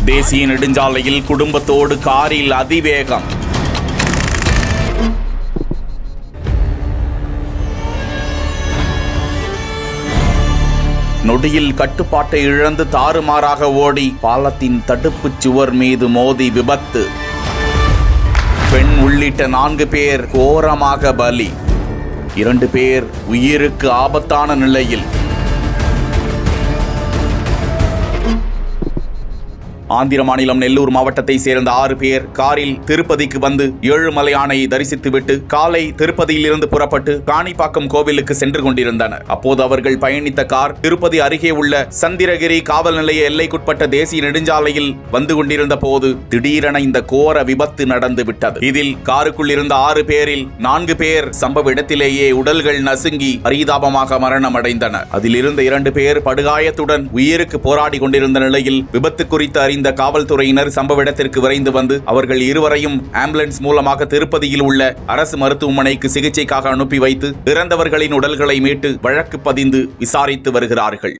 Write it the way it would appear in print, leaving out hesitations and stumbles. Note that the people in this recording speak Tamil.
தேசிய நெடுஞ்சாலையில் குடும்பத்தோடு காரில் அதிவேகம். நொடியில் கட்டுப்பாட்டை இழந்து தாறுமாறாக ஓடி பாலத்தின் தடுப்புச் சுவர் மீது மோதி விபத்து. பெண் உள்ளிட்ட 4 பேர் கோரமாக பலி. 2 பேர் உயிருக்கு ஆபத்தான நிலையில். ஆந்திர மாநிலம் நெல்லூர் மாவட்டத்தை சேர்ந்த 6 பேர் காரில் திருப்பதிக்கு வந்து ஏழுமலையானை தரிசித்துவிட்டு காலை திருப்பதியிலிருந்து புறப்பட்டு காணிப்பாக்கம் கோவிலுக்கு சென்று கொண்டிருந்தனர். அப்போது அவர்கள் பயணித்த கார் திருப்பதி அருகே உள்ள சந்திரகிரி காவல் நிலைய எல்லைக்குட்பட்ட தேசிய நெடுஞ்சாலையில் வந்து கொண்டிருந்த போது திடீரென இந்த கோர விபத்து நடந்து விட்டது. இதில் காருக்குள் இருந்த 6 பேரில் 4 பேர் சம்பவ இடத்திலேயே உடல்கள் நசுங்கி பரிதாபமாக மரணம் அடைந்தனர். அதில் இருந்த 2 பேர் படுகாயத்துடன் உயிருக்கு போராடி கொண்டிருந்த நிலையில் விபத்து குறித்து அறிந்த காவல்துறையினர் சம்பவ இடத்திற்கு விரைந்து வந்து அவர்கள் இருவரையும் ஆம்புலன்ஸ் மூலமாக திருப்பதியில் உள்ள அரசு மருத்துவமனைக்கு சிகிச்சைக்காக அனுப்பி வைத்து இறந்தவர்களின் உடல்களை மீட்டு வழக்கு பதிந்து விசாரித்து வருகிறார்கள்.